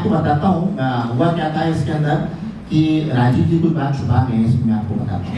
आपको बताता हूँ हुआ क्या था इसके अंदर कि राजीव जी कुछ बात छुपा गए, इसमें मैं आपको बताता हूँ।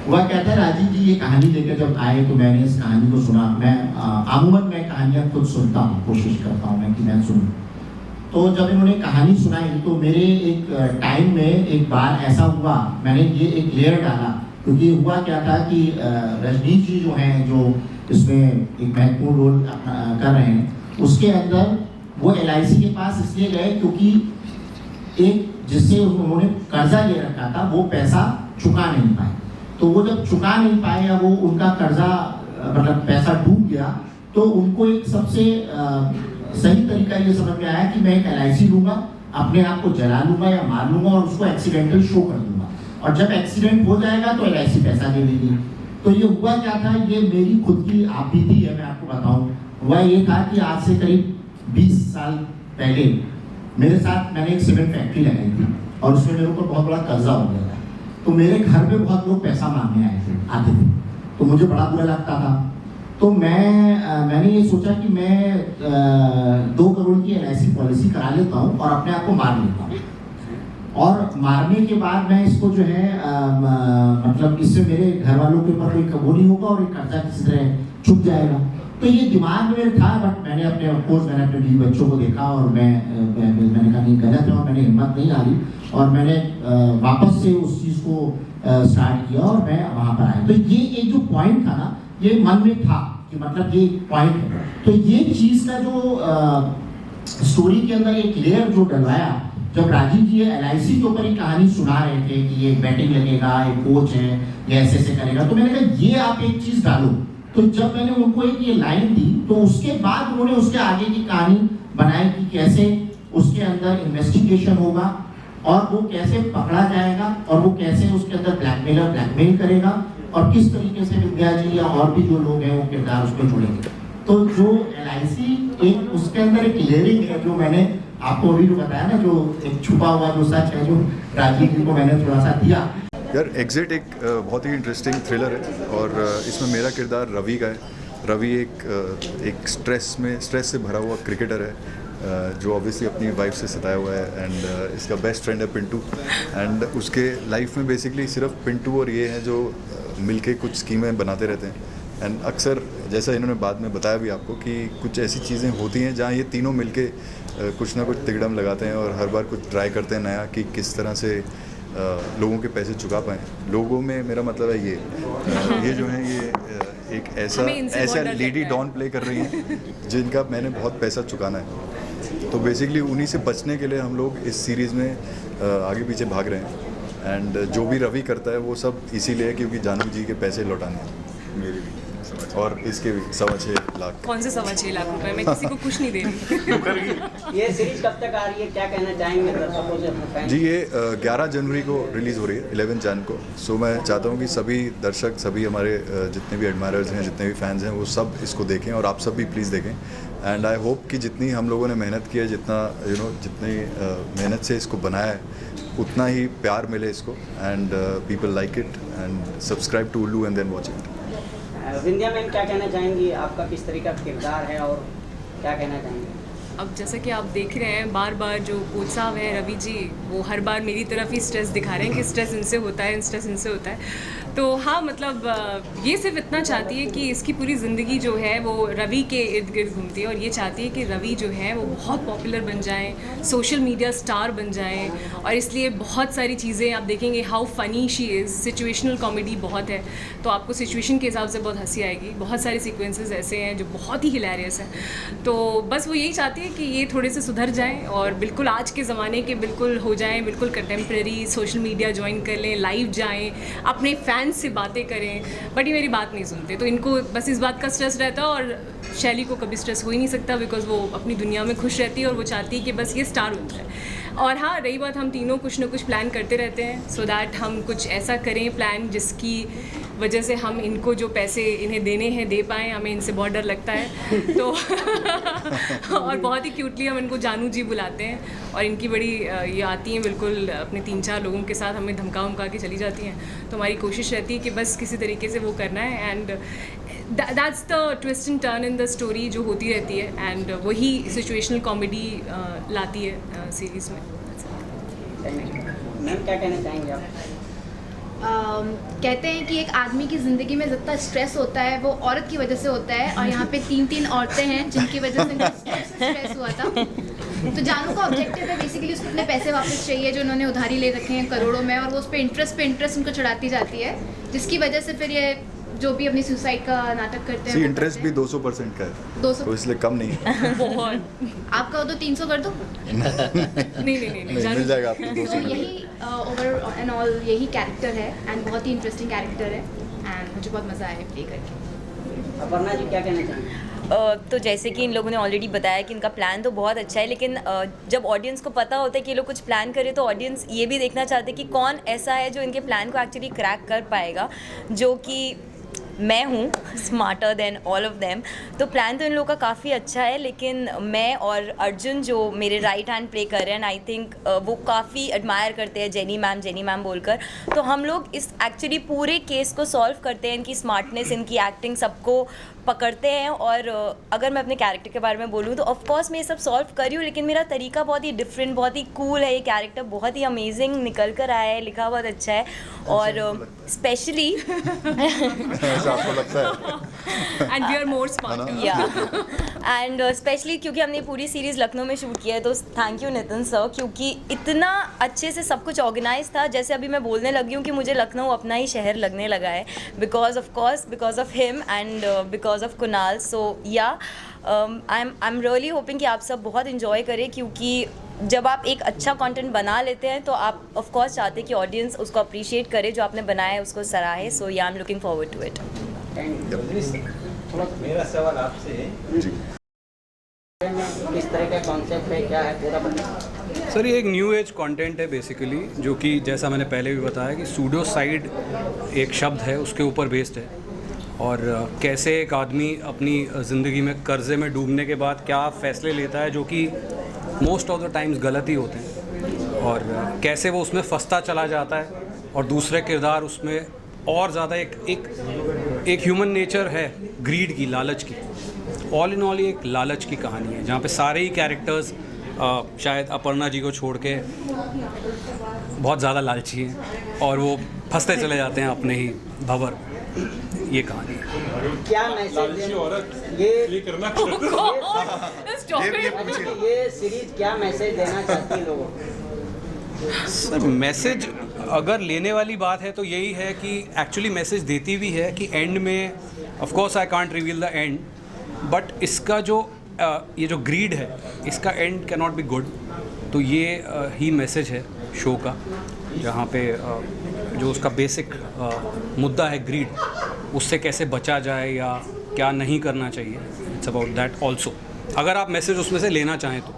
हुआ क्या था, राजीव जी ये कहानी लेकर जब आए तो मैंने इस कहानी को सुना। मैं अमूमन मैं कहानियाँ खुद सुनता हूँ, कोशिश करता हूँ मैं कि मैं सुनूँ। तो जब इन्होंने कहानी सुनाई तो मेरे एक टाइम में एक बार ऐसा हुआ, मैंने ये एक लेयर डाला, क्योंकि हुआ क्या था कि रजनीश जी जो हैं, जो इसमें एक महत्वपूर्ण रोल कर रहे हैं, उसके अंदर वो LIC के पास इसलिए गए क्योंकि एक जिससे उन्होंने कर्जा ले रखा था वो पैसा चुका नहीं पाए। तो वो जब चुका नहीं पाए या वो उनका कर्जा मतलब पैसा डूब गया, तो उनको एक सबसे सही तरीका ये समझ में आया कि मैं एक LIC लूँगा, अपने आप को जला लूँगा या मार लूँगा और उसको एक्सीडेंटल शो कर दूँगा, और जब एक्सीडेंट हो जाएगा तो LIC पैसा दे देगी। तो ये हुआ क्या था, ये मेरी खुद की आपबीती है, मैं आपको बताऊँ। हुआ ये था कि आज से करीब 20 साल पहले मेरे साथ मैंने एक सीमेंट फैक्ट्री लगाई थी और उसमें मेरे ऊपर बहुत बड़ा कर्जा हो गया था। तो मेरे घर पे बहुत लोग पैसा मांगने आते थे, तो मुझे बड़ा बुरा लगता था। तो मैंने ये सोचा कि मैं 2 करोड़ की LIC पॉलिसी करा लेता हूँ और अपने आप को मार लेता हूँ, और मारने के बाद मैं इसको जो है मतलब इससे मेरे घर वालों के ऊपर कोई कबूल नहीं होगा और ये कर्जा किसी तरह छुप जाएगा। तो ये दिमाग में था, बट मैंने अपने बीवी बच्चों को देखा और मैंने कहा नहीं, गलत है, और मैंने हिम्मत नहीं हारी और मैंने वापस से उस चीज़ को स्टार्ट किया और मैं वहाँ पर आया। तो ये एक जो पॉइंट था ना, ये मन में था कि मतलब ये पॉइंट है। तो ये चीज़ का जो स्टोरी के अंदर एक लेयर जो डलवाया, जब राजीव जी LIC के ऊपर एक कहानी सुना रहे थे कि ये बैटिंग लगेगा, एक कोच है, ये ऐसे करेगा, तो मैंने कहा ये आप एक चीज़ डालो। तो जब मैंने उनको एक ये लाइन दी तो उसके बाद उन्होंने उसके आगे की कहानी बनाई कि कैसे उसके अंदर इन्वेस्टिगेशन होगा और वो कैसे पकड़ा जाएगा और वो कैसे उसके अंदर ब्लैकमेल करेगा और किस तरीके से विद्या जी या और भी जो लोग हैं वो किरदार उसको जुड़ेंगे। तो जो LIC एक उसके अंदर एक लेयरिंग है, जो मैंने आपको अभी जो बताया ना, जो एक छुपा हुआ जो सच है, जो राजीव जी को मैंने थोड़ा सा दिया। यार एग्जिट एक बहुत ही इंटरेस्टिंग थ्रिलर है और इसमें मेरा किरदार रवि का है। रवि एक स्ट्रेस से भरा हुआ क्रिकेटर है जो ऑब्वियसली अपनी वाइफ से सताया हुआ है, एंड इसका बेस्ट फ्रेंड है पिंटू, एंड उसके लाइफ में बेसिकली सिर्फ पिंटू और ये हैं जो मिलके कुछ स्कीमें बनाते रहते हैं। एंड अक्सर जैसा इन्होंने बाद में बताया भी आपको कि कुछ ऐसी चीज़ें होती हैं जहाँ ये तीनों मिलके कुछ ना कुछ तिकड़म लगाते हैं और हर बार कुछ ट्राई करते हैं नया कि किस तरह से लोगों के पैसे चुका पाएँ। लोगों में मेरा मतलब है ये जो है ये एक ऐसा लेडी डॉन प्ले कर रही हैं जिनका मैंने बहुत पैसा चुकाना है। तो बेसिकली उन्हीं से बचने के लिए हम लोग इस सीरीज़ में आगे पीछे भाग रहे हैं, एंड जो भी रवि करता है वो सब इसीलिए क्योंकि जानू जी के पैसे लौटाने हैं, मेरे भी और इसके भी 6.25 लाख। कौन से 6.25 लाख रुपए? मैं किसी को कुछ नहीं दे रही। ये सीरीज कब तक आ रही है, क्या कहना चाहेंगे दर्शकों से अपने फैंस? जी ये 11 जनवरी को रिलीज़ हो रही है, 11 जन को। सो मैं चाहता हूँ कि सभी दर्शक, सभी हमारे जितने भी एडमायरर्स हैं, जितने भी फैंस हैं, वो सब इसको देखें और आप सब भी प्लीज़ देखें। एंड आई होप कि जितनी हम लोगों ने मेहनत की है, जितनी मेहनत से इसको बनाया है, उतना ही प्यार मिले इसको, and people like it, and subscribe to Ullu and then watch it. Vindhya ma'am क्या कहना चाहेंगी, आपका किस तरीका का किरदार है और क्या कहना चाहेंगे? अब जैसा कि आप देख रहे हैं, बार बार जो कोच साहब हैं रवि जी, वो हर बार मेरी तरफ ही स्ट्रेस दिखा रहे हैं कि स्ट्रेस इनसे होता है, स्ट्रेस इनसे होता है। तो हाँ, मतलब ये सिर्फ इतना चाहती है कि इसकी पूरी ज़िंदगी जो है वो रवि के इर्द गिर्द घूमती है, और ये चाहती है कि रवि जो है वो बहुत पॉपुलर बन जाएँ, सोशल मीडिया स्टार बन जाएँ, और इसलिए बहुत सारी चीज़ें आप देखेंगे how funny she is. Situational comedy बहुत है, तो आपको सिचुएशन के हिसाब से बहुत हंसी आएगी। बहुत सारे सीक्वेंसेस ऐसे हैं जो बहुत ही हिलेरियस हैं। तो बस वो यही चाहती है कि ये थोड़े से सुधर जाएँ और बिल्कुल आज के ज़माने के बिल्कुल हो जाएँ, बिल्कुल कंटेम्प्रेरी, सोशल मीडिया ज्वाइन कर लें, लाइव जाएँ, अपने फैंस से बातें करें। बट ये मेरी बात नहीं सुनते, तो इनको बस इस बात का स्ट्रेस रहता है, और शैली को कभी स्ट्रेस हो ही नहीं सकता बिकॉज वो अपनी दुनिया में खुश रहती है और वो चाहती है कि बस ये स्टार होता है। और हाँ, रही बात, हम तीनों कुछ ना कुछ प्लान करते रहते हैं सो दैट हम कुछ ऐसा करें प्लान जिसकी वजह से हम इनको जो पैसे इन्हें देने हैं दे पाएँ। हमें इनसे बहुत डर लगता है तो और बहुत ही क्यूटली हम इनको जानू जी बुलाते हैं, और इनकी बड़ी ये आती हैं बिल्कुल अपने 3-4 लोगों के साथ, हमें धमका के चली जाती हैं। तो हमारी कोशिश रहती है कि बस किसी तरीके से वो करना है, and that's the twist and turn in the story जो होती रहती है, एंड वही सिचुएशनल कॉमेडी लाती है सीरीज़ में. मैम क्या कहना चाहेंगे आप? कहते हैं कि एक आदमी की ज़िंदगी में जितना स्ट्रेस होता है वो औरत की वजह से होता है, और यहाँ पे 3 औरतें हैं जिनकी वजह से स्ट्रेस हुआ था. तो जानू का ऑब्जेक्टिव है बेसिकली उसको अपने पैसे वापस चाहिए जो उन्होंने उधारी ले रखे हैं करोड़ों में, और वो उस पर इंटरेस्ट उनको चढ़ाती जाती है, जिसकी वजह से फिर ये जो भी अपनी सुसाइड का नाटक करते हैं. इंटरेस्ट भी 200% का है, 200 तो इसलिए कम नहीं है. बहुत. आपका हो तो 300 कर दो. नहीं मिल जाएगा आपको तो 200. यही ओवर एंड ऑल यही कैरेक्टर है, एंड बहुत ही इंटरेस्टिंग कैरेक्टर है, एंड मुझे बहुत मज़ा आया प्ले करके. अपर्णा जी क्या कहना चाहेंगे? तो जैसे कि इन लोगों ने ऑलरेडी बताया कि इनका प्लान तो बहुत अच्छा है, लेकिन जब ऑडियंस को पता होता है कि ये लोग कुछ प्लान करे तो ऑडियंस ये भी देखना चाहते हैं कि कौन ऐसा है जो इनके प्लान को एक्चुअली क्रैक कर पाएगा, जो कि मैं हूँ, smarter than all of them. तो प्लान तो इन लोगों का काफ़ी अच्छा है, लेकिन मैं और अर्जुन जो मेरे राइट हैंड प्ले कर रहे हैं, आई थिंक वो काफ़ी एडमायर करते हैं जेनी मैम बोलकर. तो हम लोग इस एक्चुअली पूरे केस को सॉल्व करते हैं, इनकी स्मार्टनेस, इनकी एक्टिंग, सबको पकड़ते हैं. और अगर मैं अपने कैरेक्टर के बारे में बोलूँ तो ऑफकोर्स मैं ये सब सॉल्व कर रही हूँ, लेकिन मेरा तरीका बहुत ही डिफरेंट, बहुत ही कूल है. ये कैरेक्टर बहुत ही अमेजिंग निकल कर आया है, लिखा बहुत अच्छा है. और स्पेशली ऐसा आपको लगता है? And we are more smart. Yeah and specially क्योंकि हमने पूरी सीरीज़ लखनऊ में शूट किया है, तो थैंक यू नितिन सर, क्योंकि इतना अच्छे से सब कुछ ऑर्गेनाइज था. जैसे अभी मैं बोलने लगी हूँ कि मुझे लखनऊ अपना ही शहर लगने लगा है, because of him and because of Kunal. So या आई एम रियली होपिंग कि आप सब बहुत इन्जॉय करें, क्योंकि जब आप एक अच्छा कंटेंट बना लेते हैं तो आप ऑफ कोर्स चाहते हैं कि ऑडियंस उसको अप्रिशिएट करे, जो आपने बनाया है उसको सराहे. सो या I am looking forward to it. थोड़ा मेरा सवाल आपसे है, किस तरह का कॉन्सेप्ट है, क्या है पूरा बताइए. सर ये एक न्यू एज कंटेंट है बेसिकली, जो कि जैसा मैंने पहले भी बताया कि सूडोसाइड एक शब्द है, उसके ऊपर बेस्ड है. और कैसे एक आदमी अपनी ज़िंदगी में कर्जे में डूबने के बाद क्या फ़ैसले लेता है जो कि मोस्ट ऑफ द टाइम्स गलत ही होते हैं, और कैसे वो उसमें फंसता चला जाता है, और दूसरे किरदार उसमें और ज़्यादा एक ह्यूमन नेचर है ग्रीड की, लालच की. ऑल इन ऑल ये एक लालच की कहानी है, जहाँ पे सारे ही कैरेक्टर्स शायद अपर्णा जी को छोड़ के बहुत ज़्यादा लालची हैं, और वो फंसते चले जाते हैं अपने ही भंवर. ये कहानी है. क्या मैसेज ये सीरीज क्या मैसेज देना चाहती है लोगों को? सर मैसेज अगर लेने वाली बात है तो यही है कि एक्चुअली मैसेज देती भी है कि एंड में, of course I can't reveal the end, but इसका जो ये जो ग्रीड है इसका and can not be good. तो ये ही मैसेज है शो का, जहाँ पे जो उसका बेसिक मुद्दा है ग्रीड, उससे कैसे बचा जाए या क्या नहीं करना चाहिए. इट्स अबाउट दैट ऑल्सो, अगर आप मैसेज उसमें से लेना चाहें तो.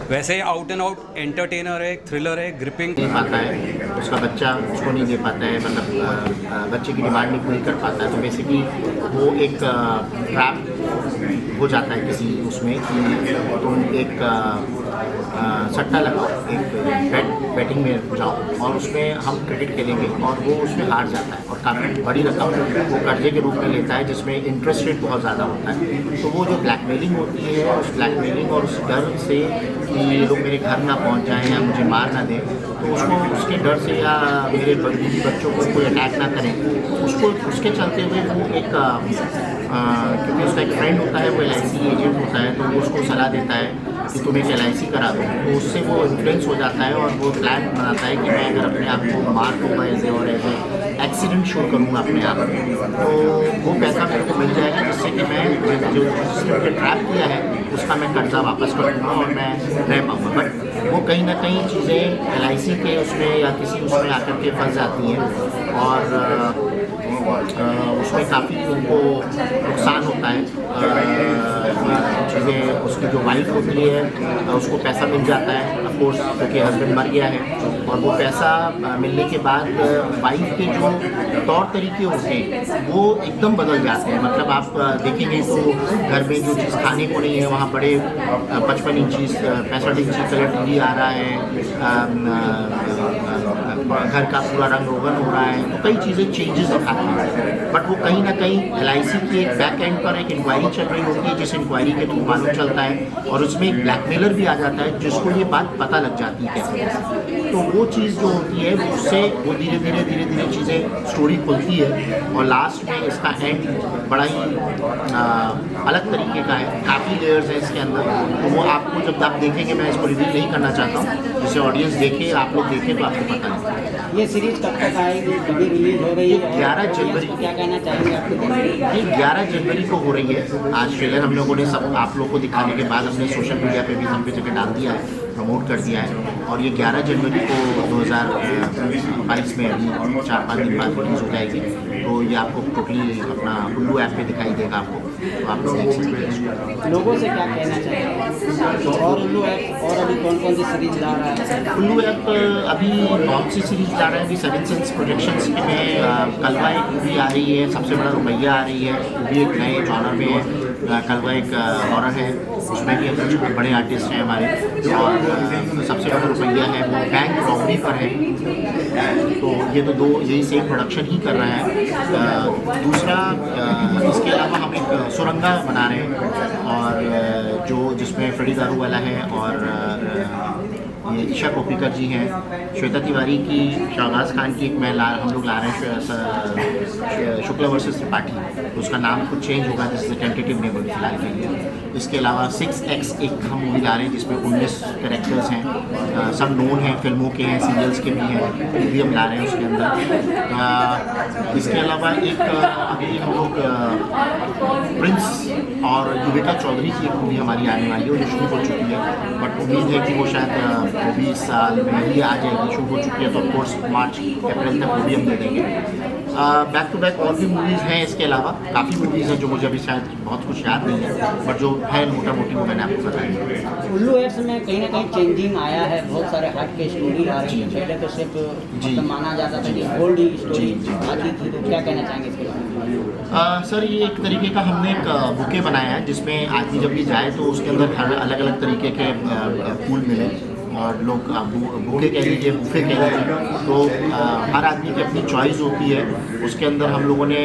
वैसे आउट एंड आउट एंटरटेनर है, थ्रिलर है, ग्रिपिंग. दे पाता है उसका बच्चा उसको नहीं दे पाता है, मतलब बच्चे की डिमांड नहीं पूरी कर पाता है, तो बेसिकली वो एक ट्रैप हो जाता है किसी उसमें कि तुम एक सट्टा लगाओ, एक बैटिंग में जाओ और उसमें हम क्रिकेट खेलेंगे, और वो उसमें हार जाता है और काफ़ी बड़ी रकम वो कर्जे के रूप में लेता है, जिसमें इंटरेस्ट रेट बहुत ज़्यादा होता है. तो वो जो ब्लैकमेलिंग होती है, उस ब्लैकमेलिंग और उस डर से कि ये लोग मेरे घर ना पहुंच जाएं या मुझे मार ना दें, तो उसको उसके डर से या मेरे बीवी बच्चों को कोई अटैक ना करें, उसको उसके चलते हुए वो एक क्योंकि उसका एक फ्रेंड होता है, वो LIC एजेंट होता है, तो वो उसको सलाह देता है कि तुम एक LIC करा दो. तो उससे वो इन्फ्लुएंस हो जाता है और वो प्लान बनाता है कि मैं अगर अपने आप को मार दूँगा ऐसे और ऐसे एक्सीडेंट शो करूँगा अपने आप, तो वो पैसा मेरे को मिल जाएगा, जिससे कि मैं जो जिसने मुझे ट्रैप किया है उसका मैं कर्जा वापस कर दूँगा और मैं रह पाऊँगा. बट वो कहीं ना कहीं चीज़ें LIC के उसमें या किसी उसमें आकर के फंस जाती हैं और उसमें काफ़ी उनको नुकसान होता है. चीज़ें, उसकी जो वाइफ होती है उसको पैसा मिल जाता है ऑफ कोर्स, क्योंकि हस्बैंड मर गया है, और वो पैसा मिलने के बाद वाइफ के जो तौर तरीके होते हैं वो एकदम बदल जाते हैं। मतलब आप देखेंगे तो घर में जो चीज़ खाने को नहीं है वहाँ बड़े 55 इंची 65 इंची कलर टीवी आ रहा है, घर का पूरा रंग रोगन हो रहा है, तो कई चीज़ें चेंजेस दिखाती हैं। बट वो कहीं ना कहीं LIC की एक बैक एंड पर एक इंक्वायरी चल रही होती है, जिस इंक्वायरी के थ्रू मालूम चलता है, और उसमें एक ब्लैकमेलर भी आ जाता है जिसको ये बात पता लग जाती है कैसे। तो वो चीज़ जो होती है उससे वो धीरे धीरे चीज़ें स्टोरी खुलती है, और लास्ट में इसका एंड बड़ा ही अलग तरीके का है, काफ़ी लेयर्स है इसके अंदर। तो वो आपको जब आप देखेंगे, मैं इसको रिवील नहीं करना चाहता हूँ, जिसे ऑडियंस देखे, आप लोग देखें तो आपको पता है। ये सीरीज कब तक आएगी, कभी रिलीज हो रही है? 11 जनवरी। क्या कहना चाहेंगे आपके? ये 11 जनवरी को हो रही है। आज ट्रेलर हम लोगों ने सब आप लोग को दिखाने के बाद हमने सोशल मीडिया पे भी सब जगह डाल दिया है, प्रमोट कर दिया है, और ये 11 जनवरी को 2022 में 4-5 दिन बाद रिलीज़ हो जाएगी। तो ये आपको टोटली अपना उल्लू ऐप पे दिखाई देगा आपको, तो आप लोग देख सकते हैं इसको। लोगों से क्या कहना चाहिए? और उल्लू ऐप और अभी कौन कौन सी सीरीज ला रहा है? उल्लू ऐप अभी बहुत सी सीरीज ला रहा है। अभी 7 सेंस प्रोडक्शंस में कलवा एक मूवी आ रही है, सबसे बड़ा रुपया आ रही है, वो भी एक नए जॉनर में है। कलवा एक हॉरर है, उसमें भी कुछ बड़े आर्टिस्ट हैं हमारे, और सबसे बड़ा रुपया है वो बैंक रॉबरी पर है। तो ये तो दो यही सेम प्रोडक्शन ही कर रहा है। दूसरा इसके अलावा हम एक सुरंगा बना रहे हैं, और जो जिसमें फ्रेडी दारूवाला है, और ये ईशा कोप्पिकर जी हैं, श्वेता तिवारी की, शाहबाज खान की एक हम लोग ला रहे हैं शुक्ला वर्सेस त्रिपाठी, उसका नाम कुछ चेंज होगा, जिससे टेंटेटिव नेम फिलहाल के लिए। इसके अलावा 6X एक हम मूवी ला रहे हैं जिसमें 19 कैरेक्टर्स हैं, सब नोन हैं, फिल्मों के हैं, सीरियल्स के भी हैं, वो भी हम ला रहे हैं उसके अंदर। इसके अलावा एक अभी हम लोग प्रिंस और युविका चौधरी की एक मूवी हमारी आने वाली है, वो जो शुरू हो चुकी है, बट उम्मीद है कि वो शायद 20 साल में ही आ जाएगी, शुरू हो चुकी है, तो ऑफकोर्स मार्च अप्रैल तक वो भी हम दे देंगे। बैक टू बैक और भी मूवीज़ हैं इसके अलावा, काफ़ी मूवीज़ हैं जो मुझे अभी शायद बहुत कुछ याद नहीं है, बट जो है मोटा मोटी वो मैंने आपको बताया। उल्लू ऐप्स में कहीं ना कहीं चेंजिंग आया है, बहुत सारे हट के स्टोरी आ रही है। पहले तो सिर्फ मतलब माना जाता था कि ओल्ड ही स्टोरी आती थी, तो क्या कहना चाहेंगे इसके बारे में? सर ये एक तरीके का हमने एक बुके बनाया है, जिसमें आदमी जब भी जाए तो उसके अंदर हर अलग अलग तरीके के फूल मिले, और लोग बुके कह लीजिए, बुफे कह लीजिए, तो हर आदमी की अपनी चॉइस होती है। उसके अंदर हम लोगों ने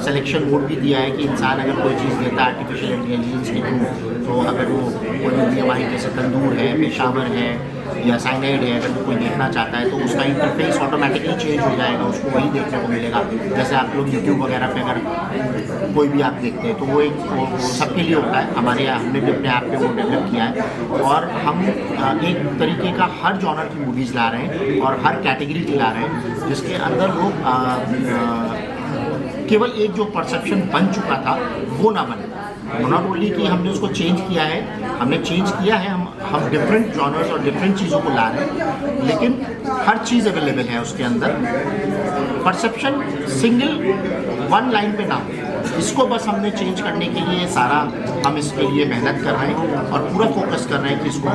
सिलेक्शन मोड भी दिया है कि इंसान अगर कोई चीज़ देता है आर्टिफिशियल इंटेलिजेंस के थ्रू, तो अगर वो कोई मूवी हमारी जैसे तंदूर है, पेशावर है, या साइनाइड है, अगर कोई देखना चाहता है तो उसका इंटरफेस ऑटोमेटिकली चेंज हो जाएगा, उसको वही देखने को मिलेगा। जैसे आप लोग यूट्यूब वगैरह पे अगर कोई भी आप देखते हैं तो वो एक वो सबके लिए होता है। हमारे यहाँ हमने भी अपने ऐप पे वो डेवलप किया है, और हम एक तरीके का हर जॉनर की मूवीज़ ला रहे हैं और हर कैटेगरी की ला रहे हैं, जिसके अंदर लोग केवल एक जो परसेप्शन बन चुका था वो ना बने। नॉट ओनली कि हमने उसको चेंज किया है, हम डिफरेंट जॉनर्स और डिफरेंट चीज़ों को ला रहे हैं, लेकिन हर चीज़ अवेलेबल है उसके अंदर। परसेप्शन सिंगल वन लाइन पे ना हो, इसको बस हमने चेंज करने के लिए सारा हम इसके लिए मेहनत कर रहे हैं, और पूरा फोकस कर रहे हैं कि इसको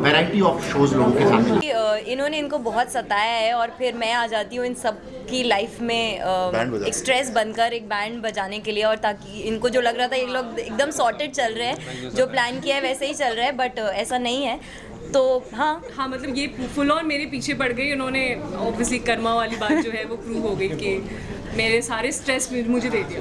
वैरायटी ऑफ शोज़ लोगों के सामने। इन्होंने इनको बहुत सताया है, और फिर मैं आ जाती हूँ इन सब की लाइफ में एक स्ट्रेस बनकर एक बैंड बजाने के लिए, और ताकि इनको जो लग रहा था ये लोग एकदम सॉर्टेड चल रहे हैं, जो प्लान किया है वैसे ही चल रहा है, बट ऐसा नहीं है। तो हाँ मतलब ये फुल ऑन मेरे पीछे पड़ गई उन्होंने। ऑब्वियसली कर्मा वाली बात जो है वो प्रूव हो गई कि मेरे सारे स्ट्रेस मुझे दे दिया।